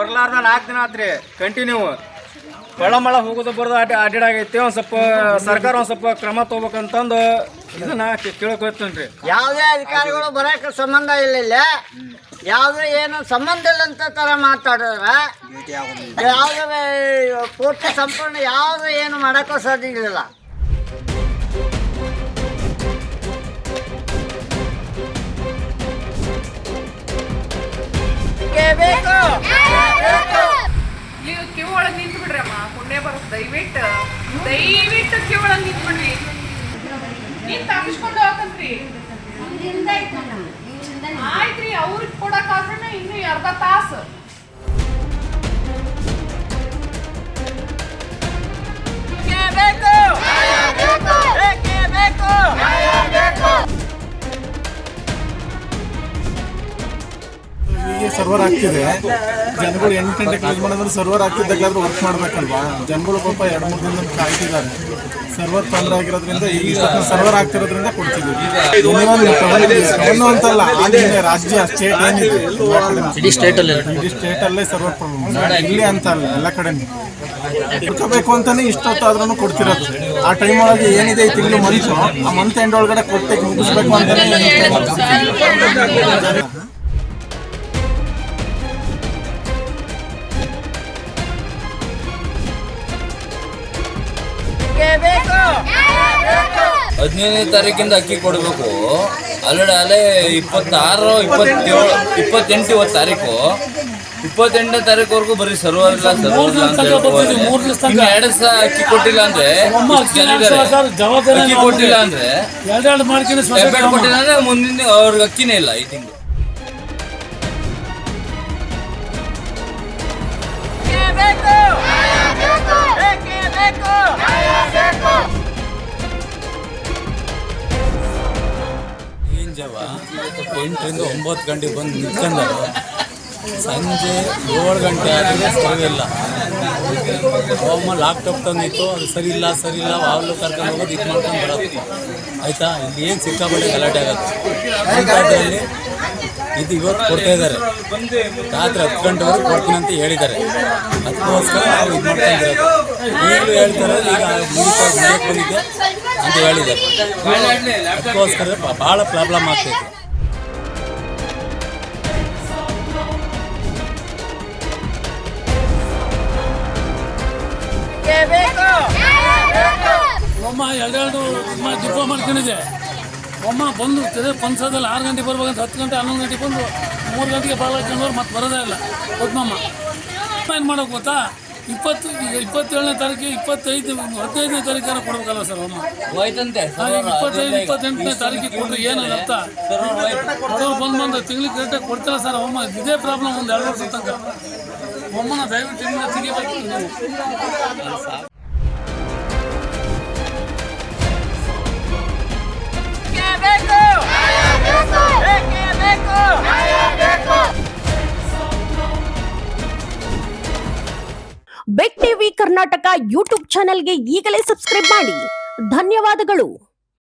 ಬರ್ಲಾರ್ದ 4 ದಿನ ಆತ್ರಿ ಕಂಟಿನ್ಯೂ ಮಳ ಹೋಗೋದು ಬರೋದು ಅಡ್ಡಾಡಾಗೈತಿ. ಒಂದು ಸ್ವಲ್ಪ ಸರ್ಕಾರ ಒಂದು ಸ್ವಲ್ಪ ಕ್ರಮ ತಗೋಬೇಕಂತಂದು ಇದನ್ನ ಕೇಳ್ಕೊಳ್ತೇನ್ರಿ. ಯಾವುದೇ ಅಧಿಕಾರಿಗಳು ಬರೋಕೆ ಸಂಬಂಧ ಇಲ್ಲ, ಯಾವುದೇ ಏನು ಸಂಬಂಧ ಇಲ್ಲ ಅಂತ ತರ ಮಾತಾಡಿದ್ರೆ ಯಾವುದೇ ಪೂರ್ತಿ ಸಂಪೂರ್ಣ ಯಾವುದು ಏನು ಮಾಡೋಕ್ಕೂ ಸಾಧ್ಯ ಇಲ್ಲ. ನೀವು ಕ್ಯೂ ಒಳಗೆ ನಿಂತು ಬಿಡ್ರಿ ಅಮ್ಮ, ಪುಣ್ಯ ಬರುತ್ತೆ. ದಯವಿಟ್ಟು ಕ್ಯೂ ಒಳಗೆ ನಿಂತು ಬಿಡ್ರಿ. ನೀನ್ ತಪ್ಪಿಸ್ಕೊಂಡು ಹೋಗಂತ್ರಿ. ಆಯ್ತ್ರಿ, ಅವ್ರಿಗೆ ಕೊಡಕ್ಕಾದ್ರೆ ಇನ್ನು ಅರ್ಧ ತಾಸು. ಈಗ ಸರ್ವರ್ ಆಗ್ತಿದೆ, ಜನಗಳು 8 ಗಂಟೆ ಕ್ಲೋಸ್ ಮಾಡಿದ್ರೆ ಸರ್ವರ್ ಆಗ್ತಿದ್ದಾಗಲಾದ್ರೂ ವರ್ಕ್ ಮಾಡ್ಬೇಕಲ್ವಾ. ಜನಗಳು ಪಾಪ 2-3 ದಿನದಿಂದ ಕಾಯ್ತಿದ್ದಾರೆ. ಸರ್ವರ್ ತೊಂದರೆ ಆಗಿರೋದ್ರಿಂದ ಈಗ ಸರ್ವರ್ ಆಗ್ತಿರೋದ್ರಿಂದ ಕೊಡ್ತಿದ್ದೀವಿ. ಅಂತಲ್ಲ, ರಾಜ್ಯ ಸ್ಟೇಟ್ ಏನಿದೆ ಇಡೀ ಸ್ಟೇಟಲ್ಲೇ ಸರ್ವರ್ ಪ್ರಾಬ್ಲಮ್, ಇಲ್ಲಿ ಅಂತ ಅಲ್ಲ, ಎಲ್ಲ ಕಡೆ ಕೊಡ್ಕೋಬೇಕು ಅಂತಾನೆ ಇಷ್ಟೊತ್ತಾದ್ರೂ ಕೊಡ್ತಿರೋದು. ಆ ಟೈಮ್ ಒಳಗೆ ಏನಿದೆ ಈ ತಿಂಗಳು ಮಂತು, ಆ ಮಂತ್ ಎಂಡ್ ಒಳಗಡೆ ಕೊಟ್ಟು ಮುಗಿಸ್ಬೇಕು ಅಂತಾನೆ. ಹದಿನೈದನೇ ತಾರೀಕಿಂದ ಅಕ್ಕಿ ಕೊಡಬೇಕು. ಆಲ್ರೆಡಿ ಅಲ್ಲೇ 26, 27, 28 ತಾರೀಕು 28ನೇ ತಾರೀಕುವರೆಗೂ ಬರೀ ಸರ್ವರ್ ಇಲ್ಲ ಅಂತ ಇನ್ನು 2 ದಿವಸ ಅಕ್ಕಿ ಕೊಟ್ಟಿಲ್ಲ ಅಂದ್ರೆ ಅಕ್ಕಿ ಕೊಟ್ಟಿಲ್ಲ ಅಂದ್ರೆ ಕೊಟ್ಟಿಲ್ಲ ಅಂದ್ರೆ ಮುಂದಿನ ಅವ್ರಿಗೆ ಅಕ್ಕಿನೇ ಇಲ್ಲ ಈ ತಿಂಗಳು. ಏನು ಜವ 8ರಿಂದ 9 ಗಂಟೆಗೆ ಬಂದು ನಿಂತ್ಕೊಂಡರು, ಸಂಜೆ 7 ಗಂಟೆ ಆಗಿದೆ ಸರಿಯಿಲ್ಲ. ಅಮ್ಮ ಲ್ಯಾಪ್ಟಾಪ್ ತಂದಿತ್ತು, ಅದು ಸರಿ ಇಲ್ಲ ವಾವ್ಲು ಕರ್ಕೊಂಡು ಹೋಗೋದು ಇದು ಮಾಡ್ಕೊಂಡು ಬರೋದು ಆಯಿತಾ. ಇಲ್ಲಿ ಏನು ಸಿಕ್ಕಾಪಟ್ಟೆ ಗಲಾಟೆ ಆಗುತ್ತೆ ಅದರಲ್ಲಿ. ಇದು ಇವತ್ತು ಕೊಡ್ತಾ ಇದ್ದಾರೆ, ರಾತ್ರಿ 10 ಗಂಟೆವರೆಗೂ ಕೊಡ್ತೀನಿ ಅಂತ ಹೇಳಿದ್ದಾರೆ. ಅದಕ್ಕೋಸ್ಕರ ನಾವು ಇದು ಮಾಡ್ಕೊಂಡಿರೋದು. ಈಗಲೂ ಹೇಳ್ತಾರೆ ಈಗ ಮನೆಗೆ ಬಂದಿದ್ದೆ ಅಂತ ಹೇಳಿದ್ದಾರೆ. ಅದಕ್ಕೋಸ್ಕರ ಭಾಳ ಪ್ರಾಬ್ಲಮ್ ಆಗ್ತೈತೆ. ಒಮ್ಮ 2 ಡಿಪೋ ಮಾಡ್ಕೊಂಡಿದೆ. ಒಮ್ಮ ಬಂದು ಪಂಚದಲ್ಲಿ 6 ಗಂಟೆಗೆ ಬರ್ಬೇಕಂತ 10 ಗಂಟೆ 11 ಗಂಟೆಗೆ ಬಂದು 3 ಗಂಟೆಗೆ ಬಾಲ ಹಾಕೊಂಡವ್ರು ಮತ್ತೆ ಬರೋದೇ ಇಲ್ಲ. ಒಮ್ಮಮ್ಮ ಏನು ಮಾಡೋಕೆ ಗೊತ್ತಾ, 27ನೇ ತಾರೀಕು 15ನೇ ತಾರೀಕಾರ ಕೊಡ್ಬೇಕಲ್ಲ ಸರ್. ಒಮ್ಮ 25, 28ನೇ ತಾರೀಕಿಗೆ ಕೊಟ್ಟರೆ ಏನಲ್ಲ ಅರ್ಥ. ಬಡವರು ಬಂದು ತಿಂಗಳಿಗೆ ಕರೆಕ್ಟಾಗಿ ಕೊಡ್ತಾರ ಸರ್. ಒಮ್ಮ ಇದೇ ಪ್ರಾಬ್ಲಮ್ ಒಂದು 2 ವರ್ಷ ತನಕ. ಒಮ್ಮನ ದಯವಿಟ್ಟು ಇನ್ನು ತೆಗಿಬೇಕು ನೀವು. ಬಿಗ್ ಟಿವಿ ಕರ್ನಾಟಕ ಯೂಟ್ಯೂಬ್ ಚಾನೆಲ್ಗೆ ಈಗಲೇ ಸಬ್ಸ್ಕ್ರೈಬ್ ಮಾಡಿ. ಧನ್ಯವಾದಗಳು.